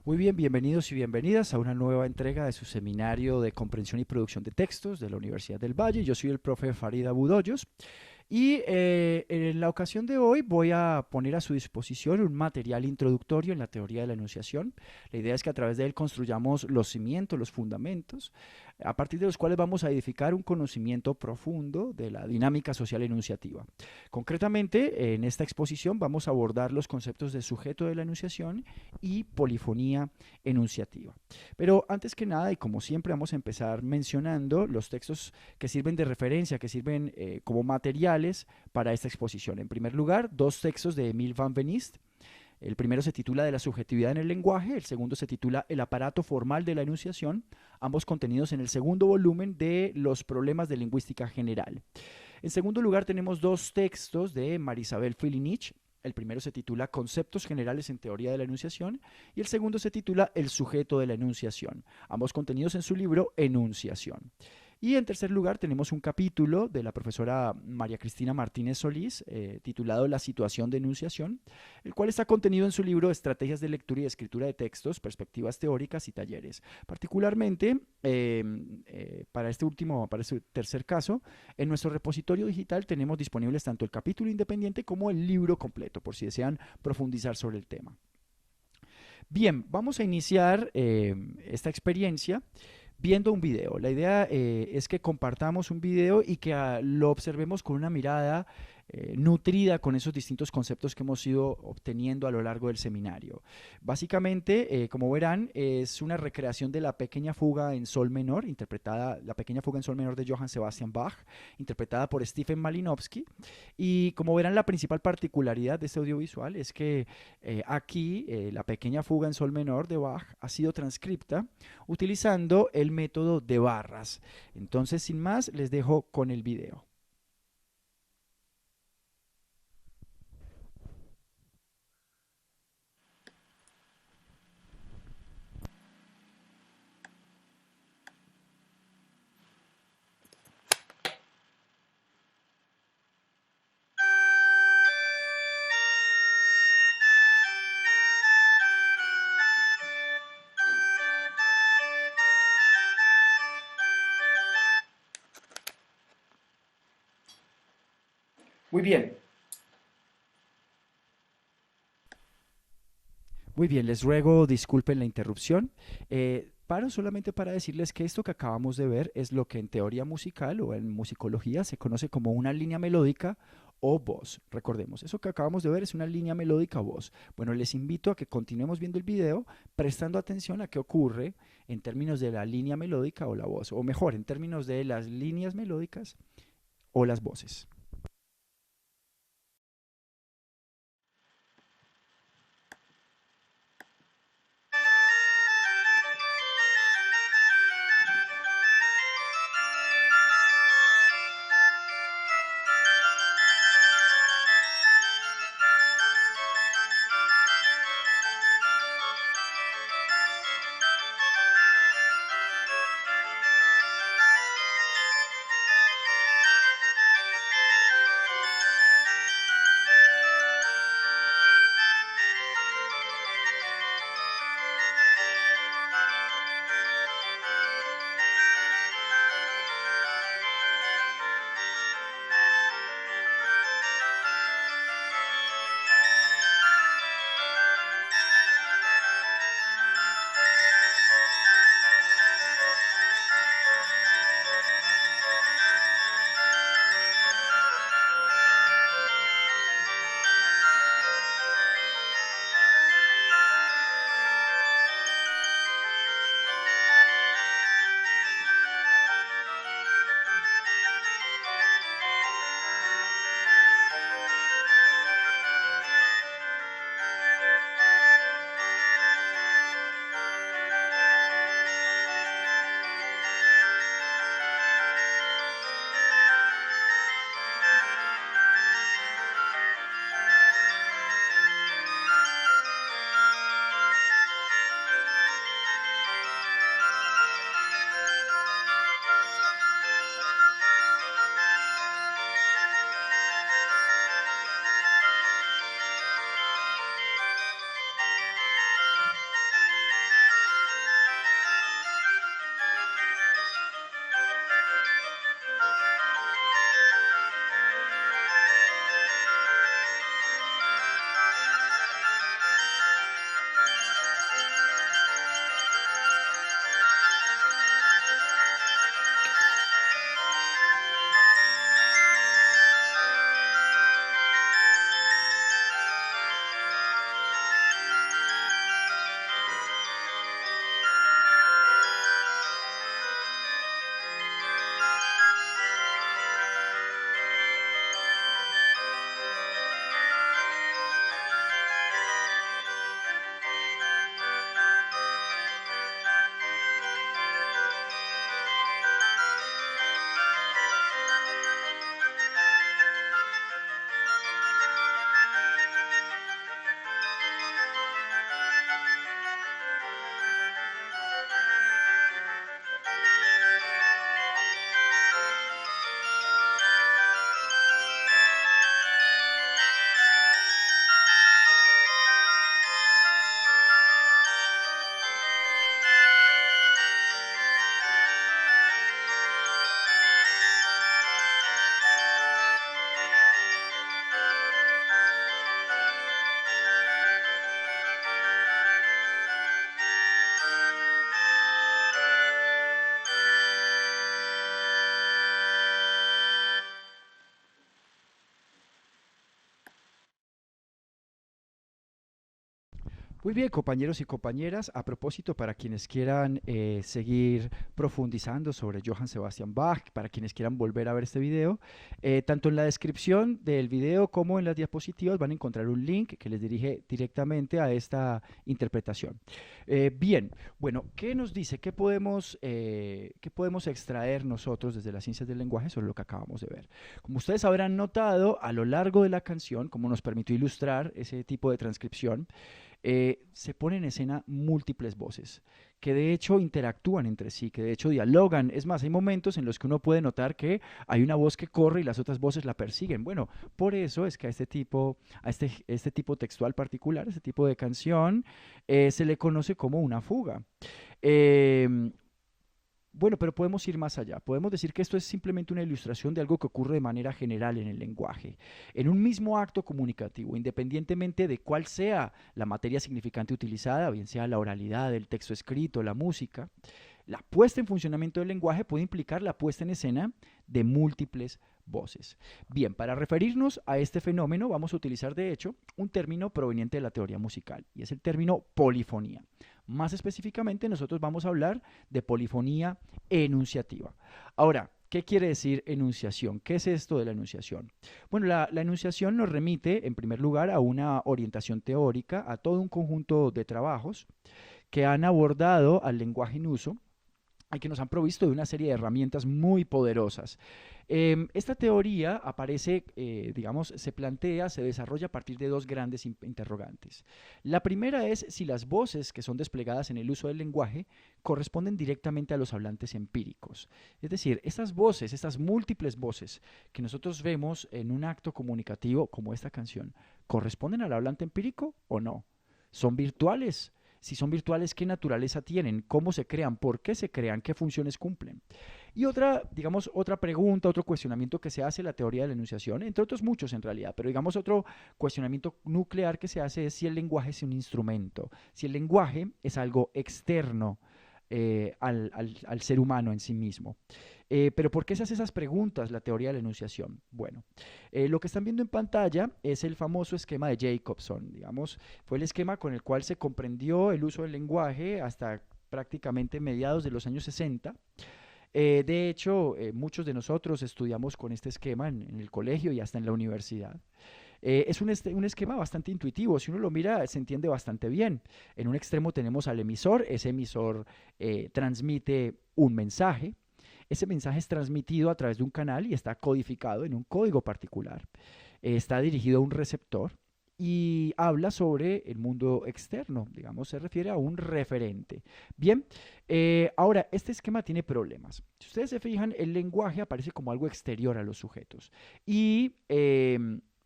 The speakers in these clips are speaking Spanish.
Muy bien, bienvenidos y bienvenidas a una nueva entrega de su seminario de comprensión y producción de textos de la Universidad del Valle. Yo soy el profe Farid Abudoyos y en la ocasión de hoy voy a poner a su disposición un material introductorio en la teoría de la enunciación. La idea es que a través de él construyamos los cimientos, los fundamentos, a partir de los cuales vamos a edificar un conocimiento profundo de la dinámica social enunciativa. Concretamente, en esta exposición vamos a abordar los conceptos de sujeto de la enunciación y polifonía enunciativa. Pero antes que nada, y como siempre, vamos a empezar mencionando los textos que sirven de referencia, que sirven como materiales para esta exposición. En primer lugar, dos textos de Emile Van Venist. El primero se titula De la subjetividad en el lenguaje, el segundo se titula El aparato formal de la enunciación, ambos contenidos en el segundo volumen de Los problemas de lingüística general. En segundo lugar, tenemos dos textos de Marisabel Filinich. El primero se titula Conceptos generales en teoría de la enunciación y el segundo se titula El sujeto de la enunciación, ambos contenidos en su libro Enunciación. Y en tercer lugar tenemos un capítulo de la profesora María Cristina Martínez Solís titulado La situación de enunciación, el cual está contenido en su libro Estrategias de lectura y escritura de textos, perspectivas teóricas y talleres. Particularmente para este tercer caso, en nuestro repositorio digital tenemos disponibles tanto el capítulo independiente como el libro completo, por si desean profundizar sobre el tema. Bien, vamos a iniciar esta experiencia viendo un video. La idea es que compartamos un video y que lo observemos con una mirada nutrida con esos distintos conceptos que hemos ido obteniendo a lo largo del seminario. Básicamente, como verán, es una recreación de la pequeña fuga en sol menor, interpretada, la pequeña fuga en sol menor de Johann Sebastian Bach, interpretada por Stephen Malinowski. Y como verán, la principal particularidad de este audiovisual es que aquí la pequeña fuga en sol menor de Bach ha sido transcripta utilizando el método de barras. Entonces, sin más, les dejo con el video. Muy bien, muy bien, les ruego disculpen la interrupción. Paro solamente para decirles que esto que acabamos de ver es lo que en teoría musical o en musicología se conoce como una línea melódica o voz. Recordemos, eso que acabamos de ver es una línea melódica o voz. Bueno, les invito a que continuemos viendo el video prestando atención a qué ocurre en términos de la línea melódica o la voz, o mejor, en términos de las líneas melódicas o las voces. Muy bien, compañeros y compañeras, a propósito, para quienes quieran seguir profundizando sobre Johann Sebastian Bach, para quienes quieran volver a ver este video, tanto en la descripción del video como en las diapositivas van a encontrar un link que les dirige directamente a esta interpretación. Bien, bueno, ¿qué nos dice? Qué podemos extraer nosotros desde las ciencias del lenguaje sobre lo que acabamos de ver? Como ustedes habrán notado, a lo largo de la canción, como nos permitió ilustrar ese tipo de transcripción, se ponen en escena múltiples voces que de hecho interactúan entre sí, que de hecho dialogan. Es más, hay momentos en los que uno puede notar que hay una voz que corre y las otras voces la persiguen. Bueno, por eso es que a este tipo textual particular, este tipo de canción, se le conoce como una fuga. Eh, bueno, pero podemos ir más allá. Podemos decir que esto es simplemente una ilustración de algo que ocurre de manera general en el lenguaje. En un mismo acto comunicativo, independientemente de cuál sea la materia significante utilizada, bien sea la oralidad, el texto escrito, la música, la puesta en funcionamiento del lenguaje puede implicar la puesta en escena de múltiples voces. Bien, para referirnos a este fenómeno vamos a utilizar de hecho un término proveniente de la teoría musical y es el término polifonía. Más específicamente nosotros vamos a hablar de polifonía enunciativa. Ahora, ¿qué quiere decir enunciación? ¿Qué es esto de la enunciación? Bueno, la enunciación nos remite en primer lugar a una orientación teórica, a todo un conjunto de trabajos que han abordado al lenguaje en uso y que nos han provisto de una serie de herramientas muy poderosas. Esta teoría aparece, digamos, se plantea, se desarrolla a partir de dos grandes interrogantes. La primera es si las voces que son desplegadas en el uso del lenguaje corresponden directamente a los hablantes empíricos. Es decir, estas voces, estas múltiples voces que nosotros vemos en un acto comunicativo como esta canción, ¿corresponden al hablante empírico o no? ¿Son virtuales? Si son virtuales, ¿qué naturaleza tienen? ¿Cómo se crean? ¿Por qué se crean? ¿Qué funciones cumplen? Y otra, digamos, otra pregunta, otro cuestionamiento que se hace la teoría de la enunciación, entre otros muchos en realidad, pero digamos otro cuestionamiento nuclear que se hace es si el lenguaje es un instrumento, si el lenguaje es algo externo al ser humano en sí mismo. Pero ¿por qué se hace esas preguntas la teoría de la enunciación? Bueno, lo que están viendo en pantalla es el famoso esquema de Jacobson, digamos, fue el esquema con el cual se comprendió el uso del lenguaje hasta prácticamente mediados de los años 60. De hecho, muchos de nosotros estudiamos con este esquema en el colegio y hasta en la universidad. Es un esquema bastante intuitivo, si uno lo mira se entiende bastante bien. En un extremo tenemos al emisor, ese emisor transmite un mensaje, ese mensaje es transmitido a través de un canal y está codificado en un código particular. Está dirigido a un receptor y habla sobre el mundo externo, digamos, se refiere a un referente. Bien, ahora, este esquema tiene problemas. Si ustedes se fijan, el lenguaje aparece como algo exterior a los sujetos y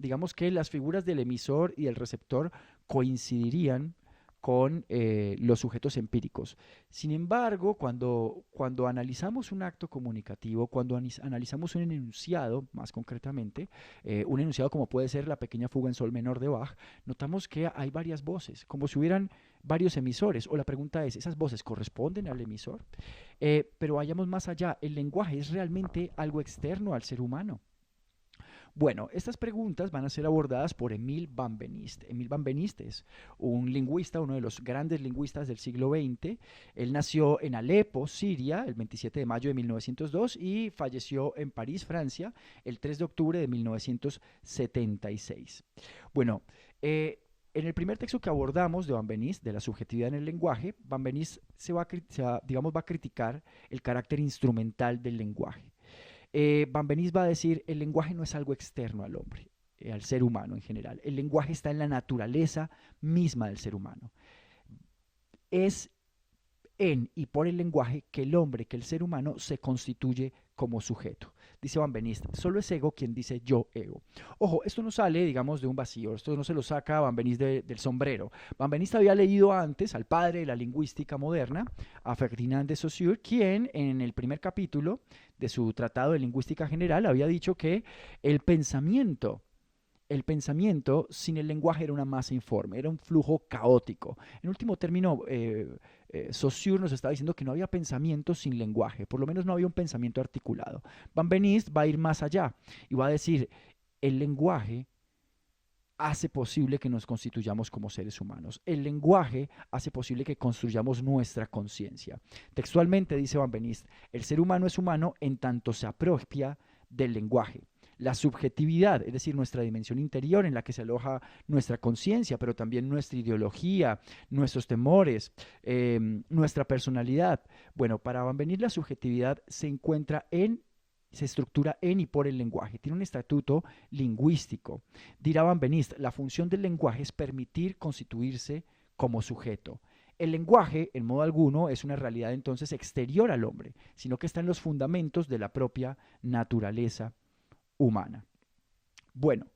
digamos que las figuras del emisor y el receptor coincidirían con los sujetos empíricos. Sin embargo, cuando analizamos un acto comunicativo, cuando analizamos un enunciado, más concretamente, un enunciado como puede ser la pequeña fuga en sol menor de Bach, notamos que hay varias voces, como si hubieran varios emisores. O la pregunta es, ¿esas voces corresponden al emisor? Pero vayamos más allá, ¿el lenguaje es realmente algo externo al ser humano? Bueno, estas preguntas van a ser abordadas por Emil van Benist. Emil van Benist es un lingüista, uno de los grandes lingüistas del siglo XX. Él nació en Alepo, Siria, el 27 de mayo de 1902 y falleció en París, Francia, el 3 de octubre de 1976. Bueno, en el primer texto que abordamos de Van Benist, de la subjetividad en el lenguaje, Van Benist digamos, va a criticar el carácter instrumental del lenguaje. Van Benist va a decir, el lenguaje no es algo externo al hombre, al ser humano en general. El lenguaje está en la naturaleza misma del ser humano. Es en y por el lenguaje que el hombre, que el ser humano se constituye como sujeto. Dice Van Benist, solo es ego quien dice yo ego. Ojo, esto no sale, digamos, de un vacío, esto no se lo saca Van Benist del sombrero. Van Benist había leído antes al padre de la lingüística moderna, a Ferdinand de Saussure, quien en el primer capítulo de su Tratado de Lingüística General había dicho que el pensamiento sin el lenguaje era una masa informe, era un flujo caótico. En último término, Saussure nos está diciendo que no había pensamiento sin lenguaje, por lo menos no había un pensamiento articulado. Van Benist va a ir más allá y va a decir, el lenguaje hace posible que nos constituyamos como seres humanos. El lenguaje hace posible que construyamos nuestra conciencia. Textualmente dice Van Benist, el ser humano es humano en tanto se apropia del lenguaje. La subjetividad, es decir, nuestra dimensión interior en la que se aloja nuestra conciencia, pero también nuestra ideología, nuestros temores, nuestra personalidad. Bueno, para Van Benist la subjetividad se estructura en y por el lenguaje. Tiene un estatuto lingüístico. Dirá Van Benist, la función del lenguaje es permitir constituirse como sujeto. El lenguaje, en modo alguno, es una realidad entonces exterior al hombre, sino que está en los fundamentos de la propia naturaleza humana. Bueno,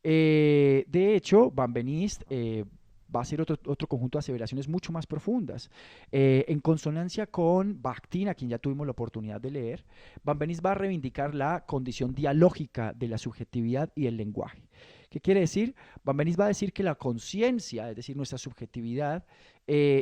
de hecho, Van Benist va a hacer otro conjunto de aseveraciones mucho más profundas. En consonancia con Bakhtin, a quien ya tuvimos la oportunidad de leer, Van Benist va a reivindicar la condición dialógica de la subjetividad y el lenguaje. ¿Qué quiere decir? Van Benist va a decir que la conciencia, es decir, nuestra subjetividad,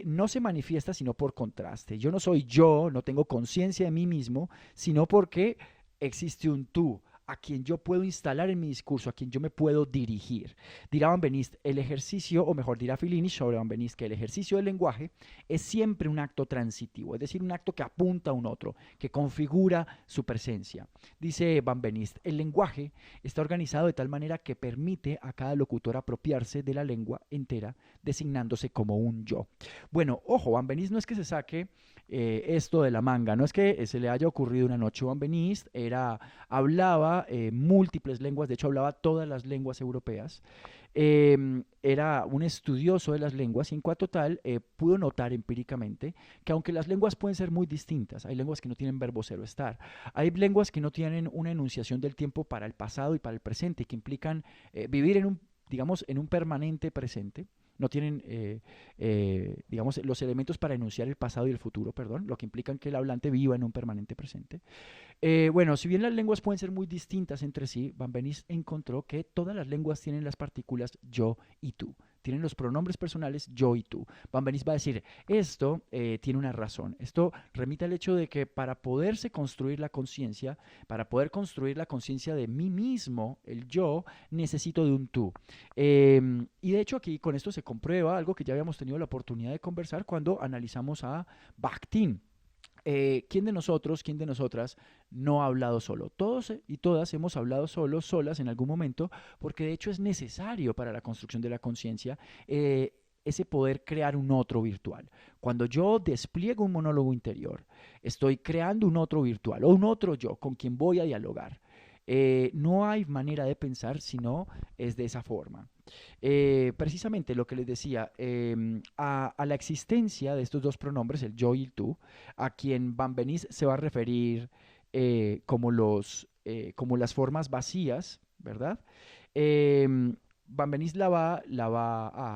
no se manifiesta sino por contraste. Yo no soy yo, no tengo conciencia de mí mismo, sino porque existe un tú a quien yo puedo instalar en mi discurso, a quien yo me puedo dirigir. Dirá Van Benist, el ejercicio, o mejor dirá Phillinis sobre Van Benist, que el ejercicio del lenguaje es siempre un acto transitivo, es decir, un acto que apunta a un otro, que configura su presencia. Dice Van Benist, el lenguaje está organizado de tal manera que permite a cada locutor apropiarse de la lengua entera, designándose como un yo. Bueno, ojo, Van Benist no es que se saque esto de la manga, no es que se le haya ocurrido una noche. Van Benist hablaba múltiples lenguas, de hecho hablaba todas las lenguas europeas, era un estudioso de las lenguas y en cuanto tal pudo notar empíricamente que aunque las lenguas pueden ser muy distintas, hay lenguas que no tienen verbo ser o estar, hay lenguas que no tienen una enunciación del tiempo para el pasado y para el presente, que implican vivir en un, digamos, en un permanente presente, no tienen, digamos, los elementos para enunciar el pasado y el futuro, perdón, lo que implican que el hablante viva en un permanente presente. Bueno, si bien las lenguas pueden ser muy distintas entre sí, Van Benist encontró que todas las lenguas tienen las partículas yo y tú. Tienen los pronombres personales yo y tú. Van Benist va a decir, esto tiene una razón. Esto remite al hecho de que para poderse construir la conciencia, para poder construir la conciencia de mí mismo, el yo, necesito de un tú. Y de hecho aquí con esto se comprueba algo que ya habíamos tenido la oportunidad de conversar cuando analizamos a Bakhtin. ¿Quién de nosotros, quién de nosotras no ha hablado solo? Todos y todas hemos hablado solos, solas en algún momento, porque de hecho es necesario para la construcción de la conciencia ese poder crear un otro virtual. Cuando yo despliego un monólogo interior, estoy creando un otro virtual o un otro yo con quien voy a dialogar. No hay manera de pensar si no es de esa forma. Precisamente lo que les decía, a la existencia de estos dos pronombres, el yo y el tú, a quien Van Benist se va a referir como las formas vacías, ¿verdad? Van Benist la va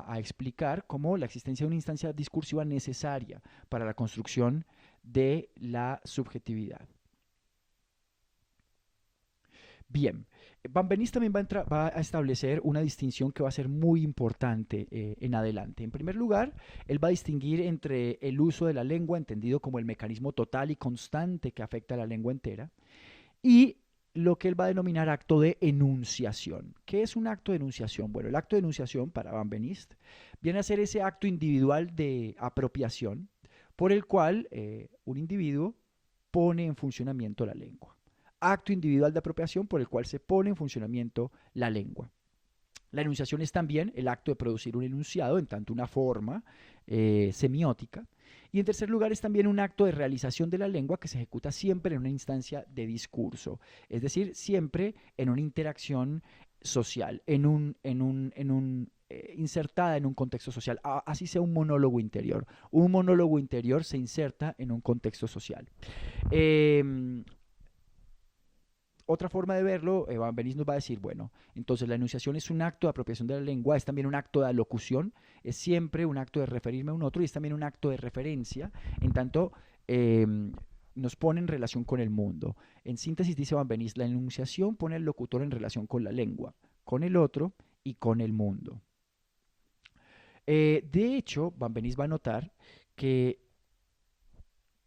a explicar como la existencia de una instancia discursiva necesaria para la construcción de la subjetividad. Bien, Van Benist también va a establecer una distinción que va a ser muy importante en adelante. En primer lugar, él va a distinguir entre el uso de la lengua, entendido como el mecanismo total y constante que afecta a la lengua entera, y lo que él va a denominar acto de enunciación. ¿Qué es un acto de enunciación? Bueno, el acto de enunciación para Van Benist viene a ser ese acto individual de apropiación por el cual un individuo pone en funcionamiento la lengua. Acto individual de apropiación por el cual se pone en funcionamiento la lengua. La enunciación es también el acto de producir un enunciado, en tanto una forma semiótica. Y en tercer lugar es también un acto de realización de la lengua que se ejecuta siempre en una instancia de discurso, es decir, siempre en una interacción social, insertada en un contexto social, así sea un monólogo interior. Un monólogo interior se inserta en un contexto social. Otra forma de verlo, Van Benist nos va a decir, bueno, entonces la enunciación es un acto de apropiación de la lengua, es también un acto de alocución, es siempre un acto de referirme a un otro y es también un acto de referencia, en tanto eh, nos pone en relación con el mundo. En síntesis dice Van Benist, la enunciación pone al locutor en relación con la lengua, con el otro y con el mundo. De hecho, Van Benist va a notar que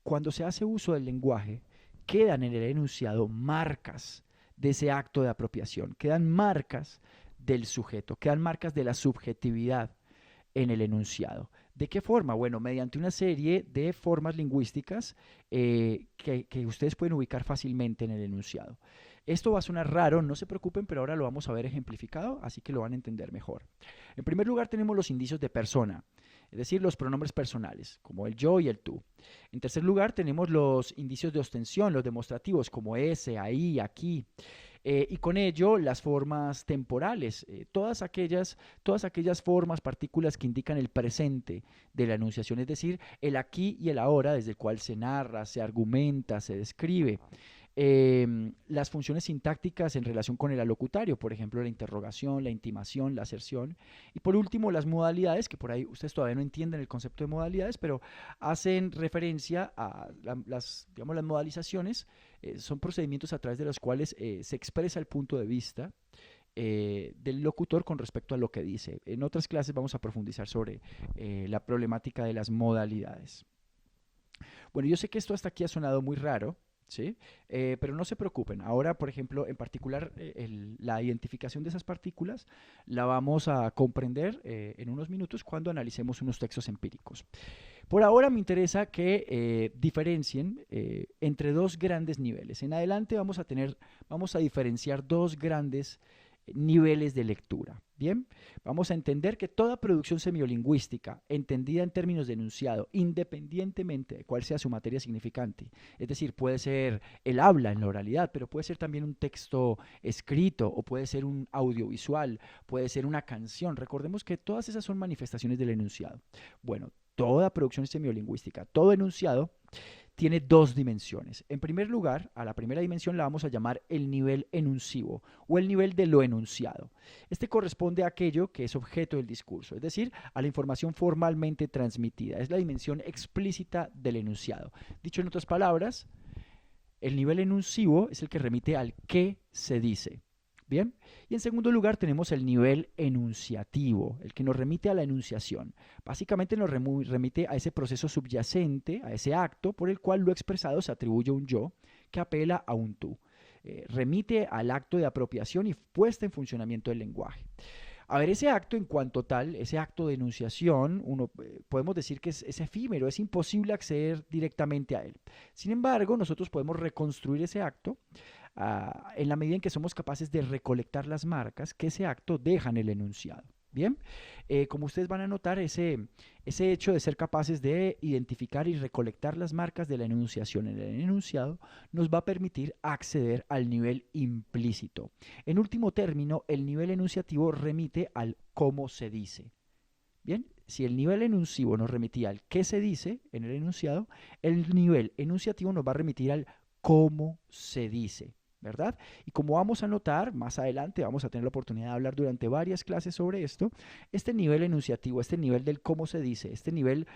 cuando se hace uso del lenguaje, quedan en el enunciado marcas de ese acto de apropiación, quedan marcas del sujeto, quedan marcas de la subjetividad en el enunciado. ¿De qué forma? Bueno, mediante una serie de formas lingüísticas que ustedes pueden ubicar fácilmente en el enunciado. Esto va a sonar raro, no se preocupen, pero ahora lo vamos a ver ejemplificado, así que lo van a entender mejor. En primer lugar tenemos los indicios de persona, es decir, los pronombres personales, como el yo y el tú. En tercer lugar tenemos los indicios de ostensión, los demostrativos, como ese, ahí, aquí. Y con ello las formas temporales, todas aquellas formas, partículas que indican el presente de la enunciación, es decir, el aquí y el ahora, desde el cual se narra, se argumenta, se describe. Las funciones sintácticas en relación con el alocutario, por ejemplo, la interrogación, la intimación, la aserción. Y por último, las modalidades, que por ahí ustedes todavía no entienden el concepto de modalidades, pero hacen referencia a digamos, las modalizaciones. Son procedimientos a través de los cuales se expresa el punto de vista del locutor con respecto a lo que dice. En otras clases vamos a profundizar sobre la problemática de las modalidades. Bueno, yo sé que esto hasta aquí ha sonado muy raro, ¿sí? Pero no se preocupen. Ahora, por ejemplo, en particular, la identificación de esas partículas la vamos a comprender en unos minutos cuando analicemos unos textos empíricos. Por ahora me interesa que diferencien entre dos grandes niveles. En adelante vamos a diferenciar dos grandes niveles de lectura. Bien, vamos a entender que toda producción semiolingüística, entendida en términos de enunciado, independientemente de cuál sea su materia significante, es decir, puede ser el habla en la oralidad, pero puede ser también un texto escrito o puede ser un audiovisual, puede ser una canción. Recordemos que todas esas son manifestaciones del enunciado. Bueno, toda producción semiolingüística, todo enunciado tiene dos dimensiones. En primer lugar, a la primera dimensión la vamos a llamar el nivel enuncivo o el nivel de lo enunciado. Este corresponde a aquello que es objeto del discurso, es decir, a la información formalmente transmitida. Es la dimensión explícita del enunciado. Dicho en otras palabras, el nivel enuncivo es el que remite al qué se dice. Bien, y en segundo lugar tenemos el nivel enunciativo, el que nos remite a la enunciación. Básicamente nos remite a ese proceso subyacente, a ese acto por el cual lo expresado se atribuye a un yo que apela a un tú. Remite al acto de apropiación y puesta en funcionamiento del lenguaje. A ver, ese acto en cuanto tal, ese acto de enunciación, podemos decir que es efímero, es imposible acceder directamente a él. Sin embargo, nosotros podemos reconstruir ese acto en la medida en que somos capaces de recolectar las marcas que ese acto deja en el enunciado. Bien, como ustedes van a notar, ese hecho de ser capaces de identificar y recolectar las marcas de la enunciación en el enunciado nos va a permitir acceder al nivel implícito. En último término, el nivel enunciativo remite al cómo se dice. Bien, si el nivel enuncivo nos remitía al qué se dice en el enunciado, el nivel enunciativo nos va a remitir al cómo se dice. ¿Verdad? Y como vamos a notar, más adelante vamos a tener la oportunidad de hablar durante varias clases sobre esto, este nivel enunciativo, este nivel del cómo se dice, este nivel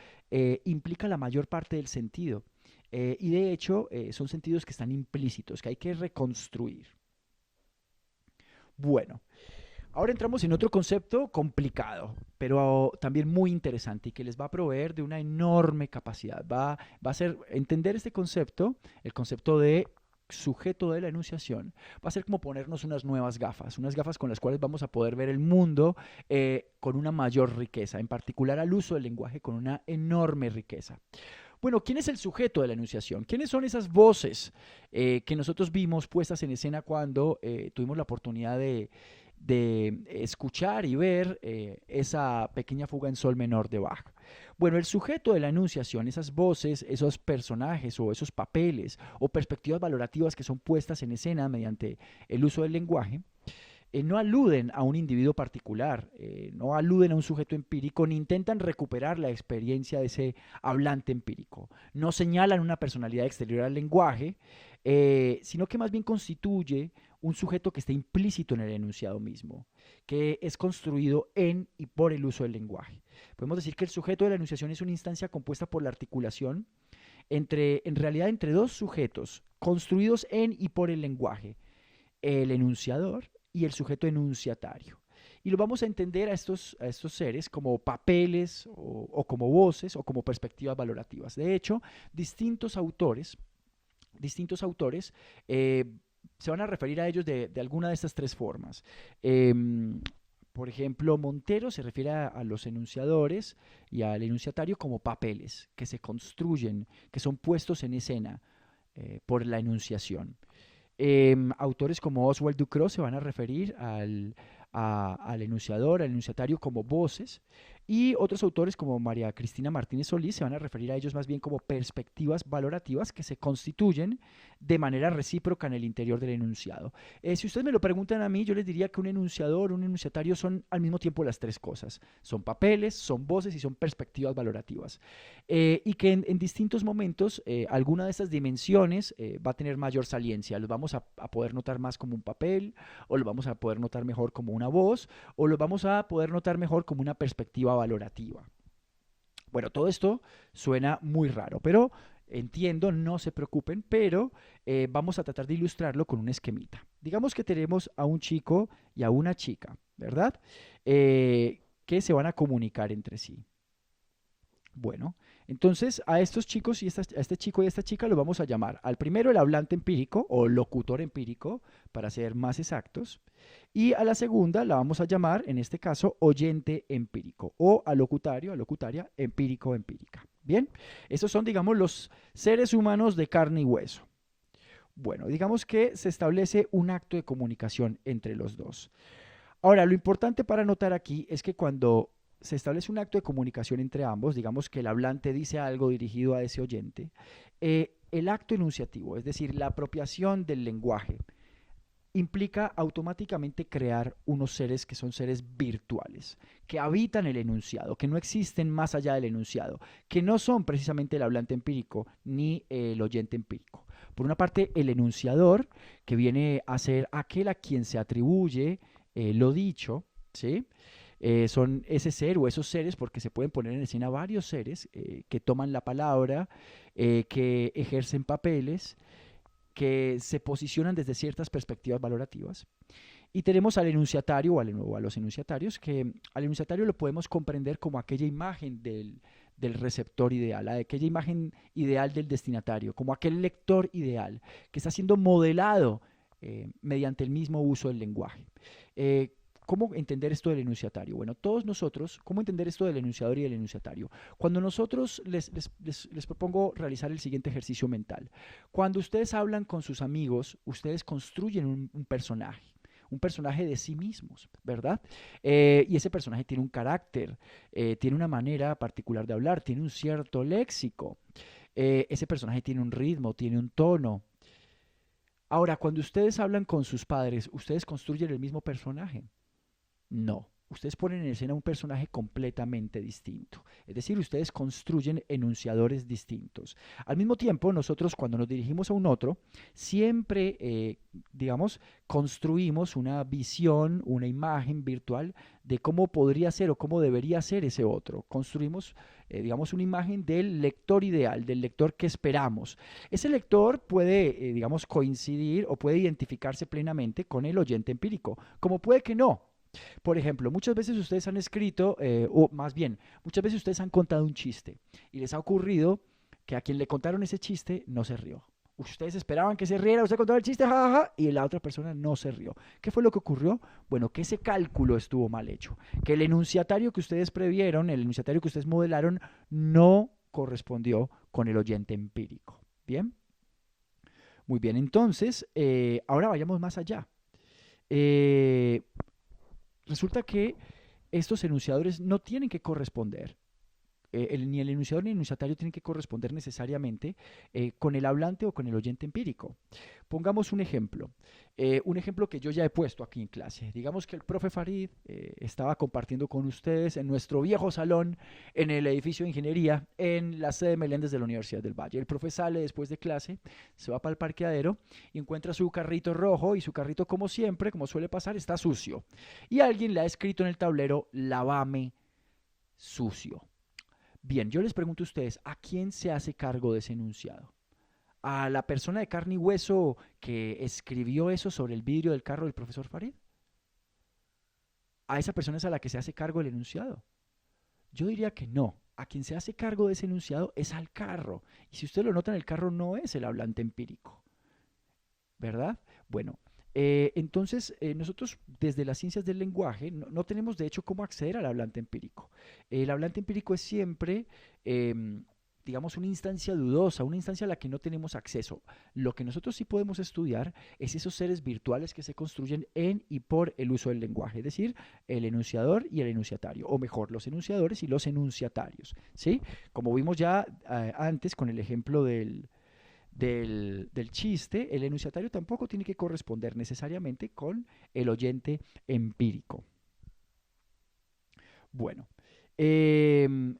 implica la mayor parte del sentido. Y de hecho son sentidos que están implícitos, que hay que reconstruir. Bueno, ahora entramos en otro concepto complicado, pero también muy interesante y que les va a proveer de una enorme capacidad. Va a ser entender este concepto, el concepto de sujeto de la enunciación, va a ser como ponernos unas unas gafas con las cuales vamos a poder ver el mundo con una mayor riqueza, en particular al uso del lenguaje con una enorme riqueza. Bueno, ¿quién es el sujeto de la enunciación? ¿Quiénes son esas voces que nosotros vimos puestas en escena cuando tuvimos la oportunidad de escuchar y ver esa pequeña fuga en sol menor de Bach? Bueno, el sujeto de la enunciación, esas voces, esos personajes o esos papeles o perspectivas valorativas que son puestas en escena mediante el uso del lenguaje, no aluden a un individuo particular, no aluden a un sujeto empírico, ni intentan recuperar la experiencia de ese hablante empírico. No señalan una personalidad exterior al lenguaje, sino que más bien constituye un sujeto que está implícito en el enunciado mismo, que es construido en y por el uso del lenguaje. Podemos decir que el sujeto de la enunciación es una instancia compuesta por la articulación en realidad entre dos sujetos construidos en y por el lenguaje, el enunciador y el sujeto enunciatario. Y lo vamos a entender a estos seres como papeles o como voces o como perspectivas valorativas. De hecho, distintos autores se van a referir a ellos de alguna de estas tres formas. Por ejemplo, Montero se refiere a los enunciadores y al enunciatario como papeles que se construyen, que son puestos en escena por la enunciación. Autores como Oswald Ducrot se van a referir al enunciador, al enunciatario como voces, y otros autores como María Cristina Martínez Solís se van a referir a ellos más bien como perspectivas valorativas que se constituyen de manera recíproca en el interior del enunciado. Si ustedes me lo preguntan a mí, yo les diría que un enunciador, un enunciatario son al mismo tiempo las tres cosas. Son papeles, son voces y son perspectivas valorativas. Y que en distintos momentos alguna de estas dimensiones va a tener mayor saliencia. Los vamos a poder notar más como un papel, o los vamos a poder notar mejor como una voz, o los vamos a poder notar mejor como una perspectiva valorativa. Bueno, todo esto suena muy raro, pero entiendo, no se preocupen, pero vamos a tratar de ilustrarlo con un esquemita. Digamos que tenemos a un chico y a una chica, ¿verdad? Que se van a comunicar entre sí. Bueno, entonces a estos chicos y a este chico y a esta chica los vamos a llamar al primero el hablante empírico o locutor empírico, para ser más exactos, y a la segunda la vamos a llamar, en este caso, oyente empírico o a locutario, a locutaria, empírico, empírica. Bien, estos son, digamos, los seres humanos de carne y hueso. Bueno, digamos que se establece un acto de comunicación entre los dos. Ahora, lo importante para notar aquí es que cuando se establece un acto de comunicación entre ambos, digamos que el hablante dice algo dirigido a ese oyente, el acto enunciativo, es decir, la apropiación del lenguaje, implica automáticamente crear unos seres que son seres virtuales, que habitan el enunciado, que no existen más allá del enunciado, que no son precisamente el hablante empírico ni el oyente empírico. Por una parte, el enunciador, que viene a ser aquel a quien se atribuye lo dicho, ¿sí? Son ese ser o esos seres, porque se pueden poner en escena varios seres que toman la palabra, que ejercen papeles, que se posicionan desde ciertas perspectivas valorativas. Y tenemos al enunciatario o a los enunciatarios, que al enunciatario lo podemos comprender como aquella imagen del receptor ideal, aquella imagen ideal del destinatario, como aquel lector ideal que está siendo modelado mediante el mismo uso del lenguaje. ¿Cómo entender esto del enunciatario? Bueno, todos nosotros, ¿cómo entender esto del enunciador y del enunciatario? Cuando nosotros les propongo realizar el siguiente ejercicio mental. Cuando ustedes hablan con sus amigos, ustedes construyen un personaje de sí mismos, ¿verdad? Y ese personaje tiene un carácter, tiene una manera particular de hablar, tiene un cierto léxico. Ese personaje tiene un ritmo, tiene un tono. Ahora, cuando ustedes hablan con sus padres, ¿ustedes construyen el mismo personaje? No. Ustedes ponen en escena un personaje completamente distinto. Es decir, ustedes construyen enunciadores distintos. Al mismo tiempo, nosotros cuando nos dirigimos a un otro, siempre, digamos, construimos una visión, una imagen virtual de cómo podría ser o cómo debería ser ese otro. Construimos, digamos, una imagen del lector ideal, del lector que esperamos. Ese lector puede, digamos, coincidir o puede identificarse plenamente con el oyente empírico, como puede que no. Por ejemplo, muchas veces ustedes han escrito, o más bien, muchas veces ustedes han contado un chiste y les ha ocurrido que a quien le contaron ese chiste no se rió. Ustedes esperaban que se riera, usted contaba el chiste, jajaja, y la otra persona no se rió. ¿Qué fue lo que ocurrió? Bueno, que ese cálculo estuvo mal hecho, que el enunciatario que ustedes previeron, el enunciatario que ustedes modelaron, no correspondió con el oyente empírico. ¿Bien? Muy bien, entonces, ahora vayamos más allá. Eh, Resulta que estos enunciadores no tienen que corresponder, ni el enunciador ni el enunciatario tienen que corresponder necesariamente con el hablante o con el oyente empírico. Pongamos un ejemplo que yo ya he puesto aquí en clase. Digamos que el profe Farid estaba compartiendo con ustedes en nuestro viejo salón en el edificio de ingeniería en la sede Meléndez de la Universidad del Valle. El profe sale después de clase, se va para el parqueadero y encuentra su carrito rojo y su carrito, como siempre, como suele pasar, está sucio. Y alguien le ha escrito en el tablero, lávame sucio. Bien, yo les pregunto a ustedes, ¿a quién se hace cargo de ese enunciado? ¿A la persona de carne y hueso que escribió eso sobre el vidrio del carro del profesor Farid? ¿A esa persona es a la que se hace cargo el enunciado? Yo diría que no. A quien se hace cargo de ese enunciado es al carro. Y si usted lo nota, el carro no es el hablante empírico, ¿verdad? Bueno, Entonces, nosotros desde las ciencias del lenguaje no tenemos de hecho cómo acceder al hablante empírico. El hablante empírico es siempre, digamos, una instancia dudosa, una instancia a la que no tenemos acceso. Lo que nosotros sí podemos estudiar es esos seres virtuales que se construyen en y por el uso del lenguaje, es decir, el enunciador y el enunciatario, o mejor, los enunciadores y los enunciatarios, ¿sí? Como vimos ya antes con el ejemplo del chiste, el enunciatario tampoco tiene que corresponder necesariamente con el oyente empírico. Bueno, em,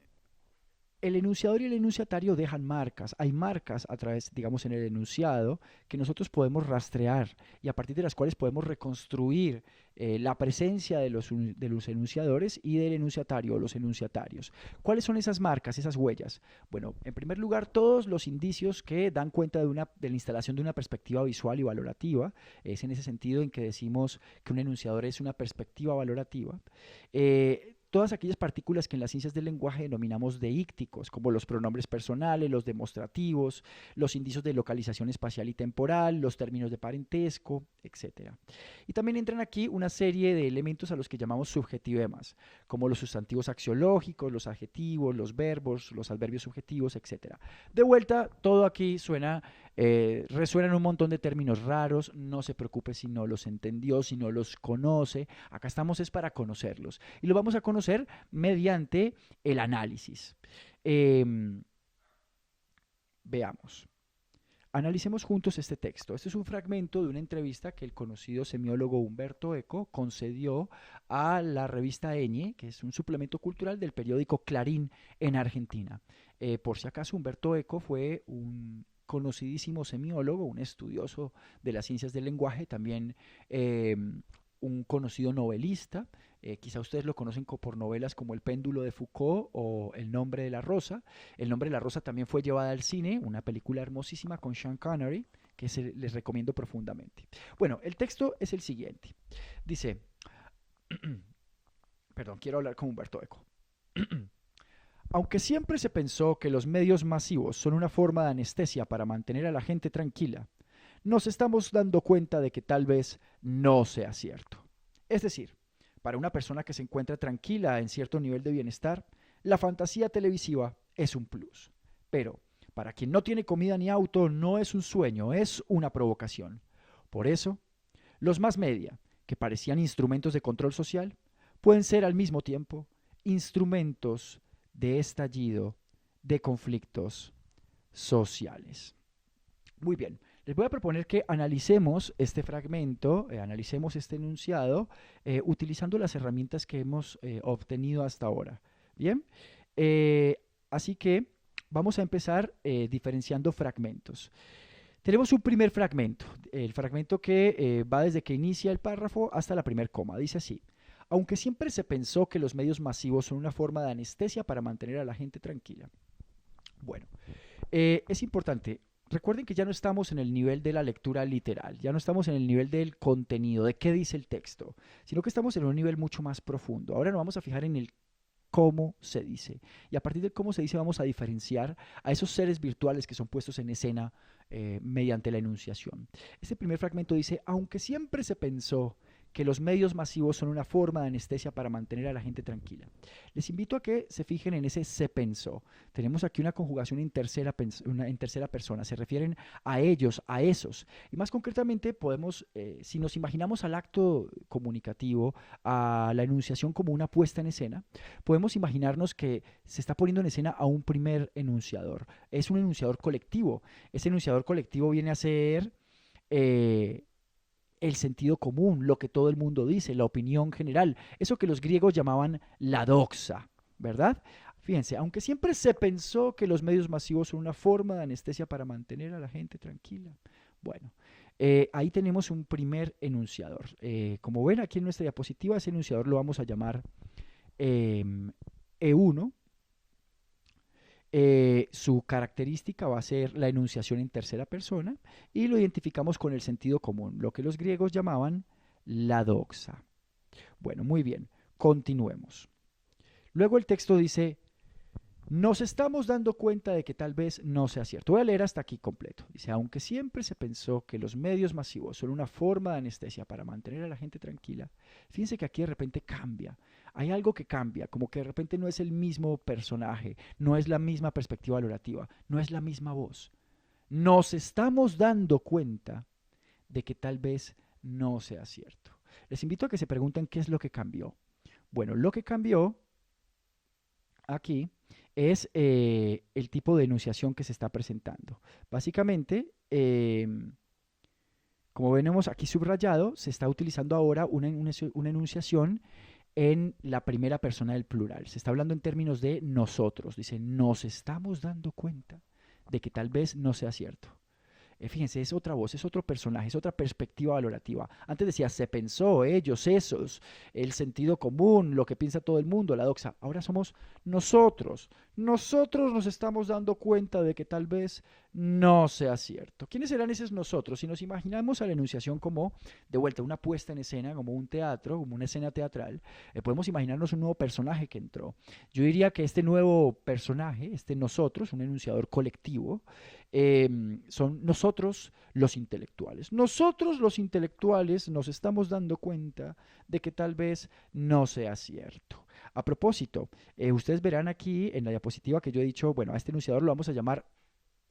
el enunciador y el enunciatario dejan marcas. Hay marcas a través, digamos, en el enunciado que nosotros podemos rastrear y a partir de las cuales podemos reconstruir la presencia de los enunciadores y del enunciatario o los enunciatarios. ¿Cuáles son esas marcas, esas huellas? Bueno, en primer lugar, todos los indicios que dan cuenta de la instalación de una perspectiva visual y valorativa. Es en ese sentido en que decimos que un enunciador es una perspectiva valorativa. Todas aquellas partículas que en las ciencias del lenguaje denominamos deícticos, como los pronombres personales, los demostrativos, los indicios de localización espacial y temporal, los términos de parentesco, etcétera. Y también entran aquí una serie de elementos a los que llamamos subjetivemas, como los sustantivos axiológicos, los adjetivos, los verbos, los adverbios subjetivos, etcétera. De vuelta, todo aquí resuenan un montón de términos raros. No se preocupe si no los entendió, si no los conoce. Acá estamos es para conocerlos. Y lo vamos a conocer mediante el análisis. Eh, Veamos. Analicemos juntos este texto. Este es un fragmento de una entrevista que el conocido semiólogo Humberto Eco concedió a la revista Eñe, que es un suplemento cultural del periódico Clarín en Argentina. Por si acaso, Humberto Eco fue un conocidísimo semiólogo, un estudioso de las ciencias del lenguaje, también un conocido novelista. Quizá ustedes lo conocen por novelas como El péndulo de Foucault o El nombre de la rosa. El nombre de la rosa también fue llevada al cine, una película hermosísima con Sean Connery, que les recomiendo profundamente. Bueno, el texto es el siguiente. Dice, perdón, quiero hablar con Humberto Eco. Aunque siempre se pensó que los medios masivos son una forma de anestesia para mantener a la gente tranquila, nos estamos dando cuenta de que tal vez no sea cierto. Es decir, para una persona que se encuentra tranquila en cierto nivel de bienestar, la fantasía televisiva es un plus. Pero para quien no tiene comida ni auto, no es un sueño, es una provocación. Por eso, los más media, que parecían instrumentos de control social, pueden ser al mismo tiempo instrumentos de estallido de conflictos sociales. Muy bien, les voy a proponer que analicemos este fragmento, analicemos este enunciado, utilizando las herramientas que hemos obtenido hasta ahora. Bien, eh, así que vamos a empezar diferenciando fragmentos. Tenemos un primer fragmento, el fragmento que va desde que inicia el párrafo hasta la primer coma. Dice así: aunque siempre se pensó que los medios masivos son una forma de anestesia para mantener a la gente tranquila. Bueno, es importante. Recuerden que ya no estamos en el nivel de la lectura literal, ya no estamos en el nivel del contenido, de qué dice el texto, sino que estamos en un nivel mucho más profundo. Ahora nos vamos a fijar en el cómo se dice. Y a partir de cómo se dice vamos a diferenciar a esos seres virtuales que son puestos en escena mediante la enunciación. Este primer fragmento dice, aunque siempre se pensó que los medios masivos son una forma de anestesia para mantener a la gente tranquila. Les invito a que se fijen en ese se pensó. Tenemos aquí una conjugación en tercera persona, se refieren a ellos, a esos. Y más concretamente podemos, si nos imaginamos al acto comunicativo, a la enunciación como una puesta en escena, podemos imaginarnos que se está poniendo en escena a un primer enunciador. Es un enunciador colectivo. Ese enunciador colectivo viene a ser el sentido común, lo que todo el mundo dice, la opinión general, eso que los griegos llamaban la doxa, ¿verdad? Fíjense, aunque siempre se pensó que los medios masivos son una forma de anestesia para mantener a la gente tranquila. Bueno, ahí tenemos un primer enunciador. Como ven aquí en nuestra diapositiva, ese enunciador lo vamos a llamar E1. Su característica va a ser la enunciación en tercera persona y lo identificamos con el sentido común, lo que los griegos llamaban la doxa. Bueno, muy bien, continuemos. Luego el texto dice, Nos estamos dando cuenta de que tal vez no sea cierto. Voy a leer hasta aquí completo. Dice, aunque siempre se pensó que los medios masivos son una forma de anestesia para mantener a la gente tranquila, fíjense que aquí de repente cambia. Hay algo que cambia, como que de repente no es el mismo personaje, no es la misma perspectiva valorativa, no es la misma voz. Nos estamos dando cuenta de que tal vez no sea cierto. Les invito a que se pregunten qué es lo que cambió. Bueno, lo que cambió aquí es el tipo de enunciación que se está presentando. Básicamente, como vemos aquí subrayado, se está utilizando ahora una enunciación en la primera persona del plural. Se está hablando en términos de nosotros. Dice, nos estamos dando cuenta de que tal vez no sea cierto. Fíjense, es otra voz, es otro personaje, es otra perspectiva valorativa. Antes decía, se pensó, ellos, esos, el sentido común, lo que piensa todo el mundo, la doxa. Ahora somos nosotros. Nosotros nos estamos dando cuenta de que tal vez no sea cierto. ¿Quiénes serán esos nosotros? Si nos imaginamos a la enunciación como, de vuelta, una puesta en escena, como un teatro, como una escena teatral, podemos imaginarnos un nuevo personaje que entró. Yo diría que este nuevo personaje, este nosotros, un enunciador colectivo, son nosotros los intelectuales. Nosotros los intelectuales nos estamos dando cuenta de que tal vez no sea cierto. A propósito, ustedes verán aquí en la diapositiva que yo he dicho, bueno, a este enunciador lo vamos a llamar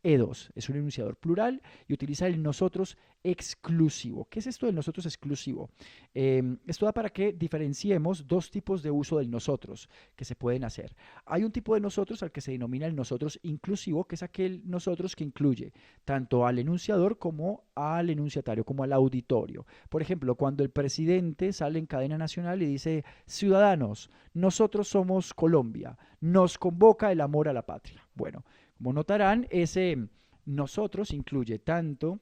E2, es un enunciador plural y utiliza el nosotros exclusivo. ¿Qué es esto del nosotros exclusivo? Esto da para que diferenciemos dos tipos de uso del nosotros que se pueden hacer. Hay un tipo de nosotros al que se denomina el nosotros inclusivo, que es aquel nosotros que incluye tanto al enunciador como al enunciatario, como al auditorio. Por ejemplo, cuando el presidente sale en cadena nacional y dice, ciudadanos, nosotros somos Colombia, nos convoca el amor a la patria. Bueno, como notarán, ese nosotros incluye tanto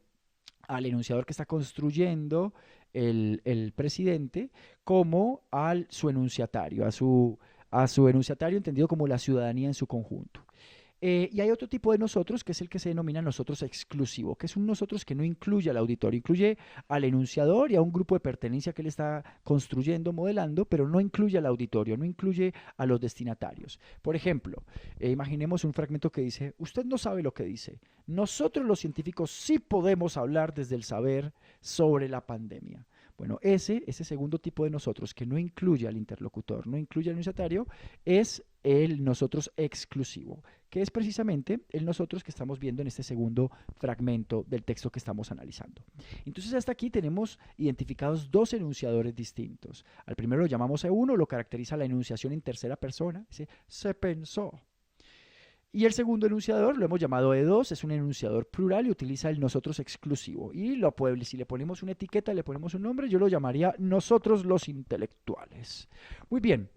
al enunciador que está construyendo el presidente como a su enunciatario, a su enunciatario entendido como la ciudadanía en su conjunto. Y hay otro tipo de nosotros que es el que se denomina nosotros exclusivo, que es un nosotros que no incluye al auditorio, incluye al enunciador y a un grupo de pertenencia que él está construyendo, modelando, pero no incluye al auditorio, no incluye a los destinatarios. Por ejemplo, imaginemos un fragmento que dice, usted no sabe lo que dice, nosotros los científicos sí podemos hablar desde el saber sobre la pandemia. Bueno, ese segundo tipo de nosotros que no incluye al interlocutor, no incluye al enunciatario, es el nosotros exclusivo, que es precisamente el nosotros que estamos viendo en este segundo fragmento del texto que estamos analizando. Entonces hasta aquí tenemos identificados dos enunciadores distintos. Al primero lo llamamos E1, lo caracteriza la enunciación en tercera persona, dice, se pensó. Y el segundo enunciador lo hemos llamado E2, es un enunciador plural y utiliza el nosotros exclusivo. Y si le ponemos una etiqueta, le ponemos un nombre, yo lo llamaría nosotros los intelectuales. Muy bien,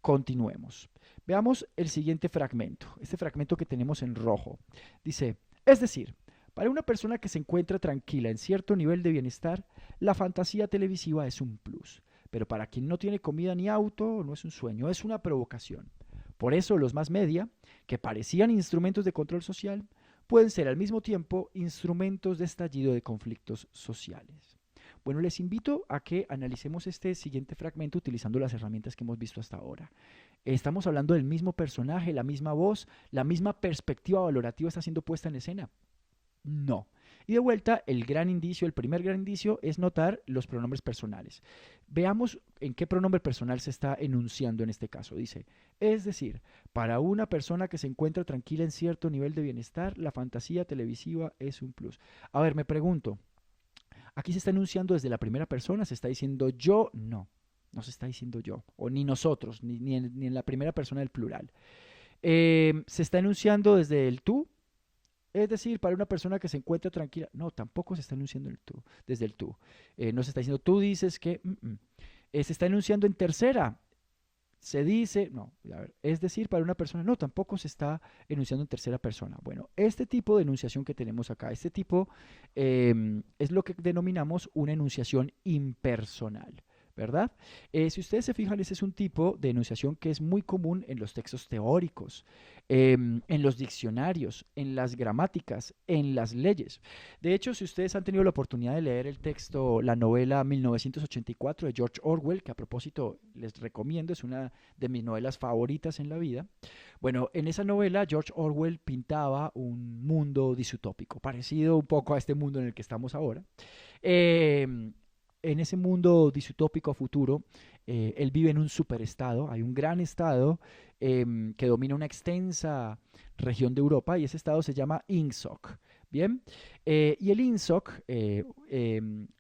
continuemos. Veamos el siguiente fragmento, este fragmento que tenemos en rojo. Dice, es decir, para una persona que se encuentra tranquila en cierto nivel de bienestar, la fantasía televisiva es un plus. Pero para quien no tiene comida ni auto, no es un sueño, es una provocación. Por eso los más media, que parecían instrumentos de control social, pueden ser al mismo tiempo instrumentos de estallido de conflictos sociales. Bueno, les invito a que analicemos este siguiente fragmento utilizando las herramientas que hemos visto hasta ahora. Estamos hablando del mismo personaje, la misma voz, la misma perspectiva valorativa está siendo puesta en escena. No. Y de vuelta, el primer gran indicio es notar los pronombres personales. Veamos en qué pronombre personal se está enunciando en este caso. Dice, es decir, para una persona que se encuentra tranquila en cierto nivel de bienestar, la fantasía televisiva es un plus. A ver, me pregunto, aquí se está enunciando desde la primera persona, se está diciendo yo, no se está diciendo yo, o ni nosotros, ni en la primera persona del plural. Se está enunciando desde el tú. Es decir, para una persona que se encuentra tranquila, no, tampoco se está enunciando desde el tú. No se está diciendo, tú dices que, se está enunciando en tercera. Se dice, no, a ver, es decir, para una persona, no, tampoco se está enunciando en tercera persona. Bueno, este tipo de enunciación que tenemos acá, este tipo es lo que denominamos una enunciación impersonal. ¿verdad? Si ustedes se fijan, ese es un tipo de enunciación que es muy común en los textos teóricos, en los diccionarios, en las gramáticas, en las leyes. De hecho, si ustedes han tenido la oportunidad de leer el texto, la novela 1984 de George Orwell, que a propósito les recomiendo, es una de mis novelas favoritas en la vida. Bueno, en esa novela George Orwell pintaba un mundo disutópico, parecido un poco a este mundo en el que estamos ahora. Eh, en ese mundo distotópico futuro, él vive en un superestado, hay un gran estado que domina una extensa región de Europa y ese estado se llama INSOC. Bien, y el INSOC,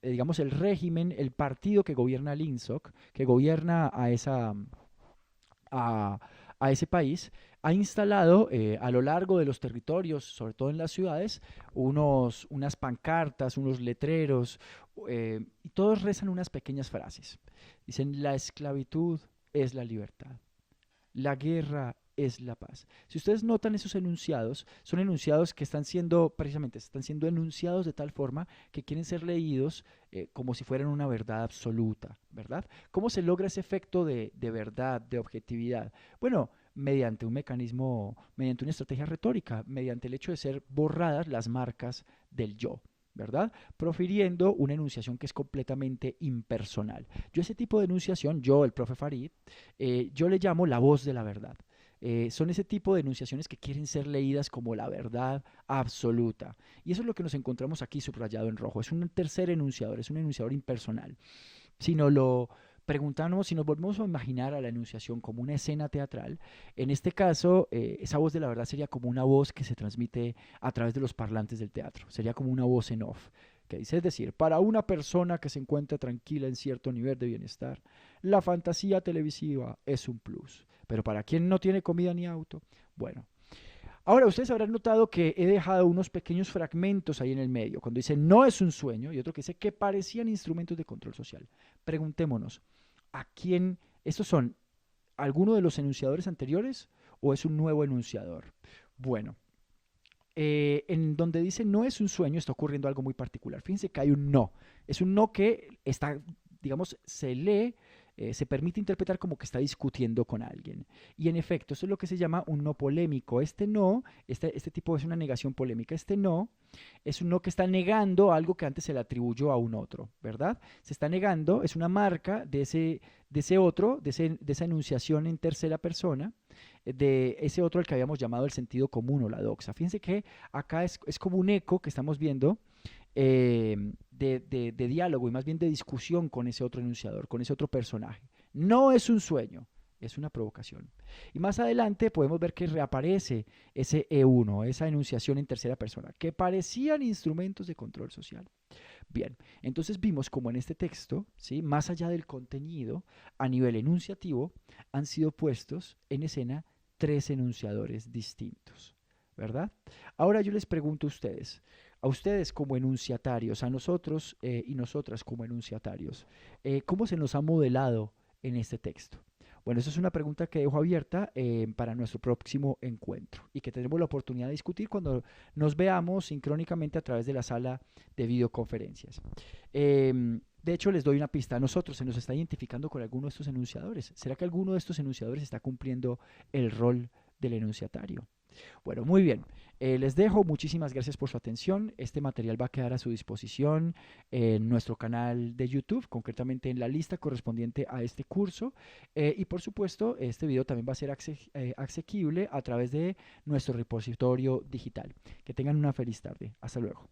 digamos el régimen, el partido que gobierna el INSOC, que gobierna a, a ese país, ha instalado a lo largo de los territorios, sobre todo en las ciudades, unas pancartas, unos letreros, y todos rezan unas pequeñas frases. Dicen, la esclavitud es la libertad, la guerra es la paz. Si ustedes notan esos enunciados, son enunciados que están siendo, precisamente, están siendo enunciados de tal forma que quieren ser leídos como si fueran una verdad absoluta, ¿verdad? ¿Cómo se logra ese efecto de verdad, de objetividad? Bueno, mediante un mecanismo, mediante una estrategia retórica, mediante el hecho de ser borradas las marcas del yo. ¿Verdad? Profiriendo una enunciación que es completamente impersonal. Yo ese tipo de enunciación, yo, el profe Farid, yo le llamo la voz de la verdad. Son ese tipo de enunciaciones que quieren ser leídas como la verdad absoluta. Y eso es lo que nos encontramos aquí subrayado en rojo. Es un tercer enunciador, es un enunciador impersonal. Si nos lo preguntamos, si nos volvemos a imaginar a la enunciación como una escena teatral, en este caso, esa voz de la verdad sería como una voz que se transmite a través de los parlantes del teatro. Sería como una voz en off que dice, es decir, para una persona que se encuentra tranquila en cierto nivel de bienestar, la fantasía televisiva es un plus. Pero para quien no tiene comida ni auto, bueno. Ahora, ustedes habrán notado que he dejado unos pequeños fragmentos ahí en el medio, cuando dice no es un sueño y otro que dice que parecían instrumentos de control social. Preguntémonos, ¿a quién estos son alguno de los enunciadores anteriores o es un nuevo enunciador? Bueno, en donde dice no es un sueño, está ocurriendo algo muy particular. Fíjense que hay un no. Es un no que está, digamos, se lee, se permite interpretar como que está discutiendo con alguien. Y en efecto, eso es lo que se llama un no polémico. Este no, este tipo es una negación polémica. Este no es un no que está negando algo que antes se le atribuyó a un otro, ¿verdad? Se está negando, es una marca de ese otro, de esa enunciación en tercera persona de ese otro al que habíamos llamado el sentido común o la doxa. Fíjense que acá es como un eco que estamos viendo de diálogo y más bien de discusión con ese otro enunciador, con ese otro personaje. No es un sueño, es una provocación. Y más adelante podemos ver que reaparece ese E1, esa enunciación en tercera persona, que parecían instrumentos de control social. Bien, entonces vimos como en este texto, ¿sí? Más allá del contenido, a nivel enunciativo, han sido puestos en escena tres enunciadores distintos, ¿verdad? Ahora yo les pregunto a ustedes como enunciatarios, a nosotros y nosotras como enunciatarios, ¿cómo se nos ha modelado en este texto? Bueno, esa es una pregunta que dejo abierta para nuestro próximo encuentro y que tendremos la oportunidad de discutir cuando nos veamos sincrónicamente a través de la sala de videoconferencias. De hecho, les doy una pista. A nosotros se nos está identificando con alguno de estos enunciadores. ¿Será que alguno de estos enunciadores está cumpliendo el rol del enunciatario? Bueno, muy bien. Les dejo. Muchísimas gracias por su atención. Este material va a quedar a su disposición en nuestro canal de YouTube, concretamente en la lista correspondiente a este curso. Y por supuesto, este video también va a ser asequible a través de nuestro repositorio digital. Que tengan una feliz tarde. Hasta luego.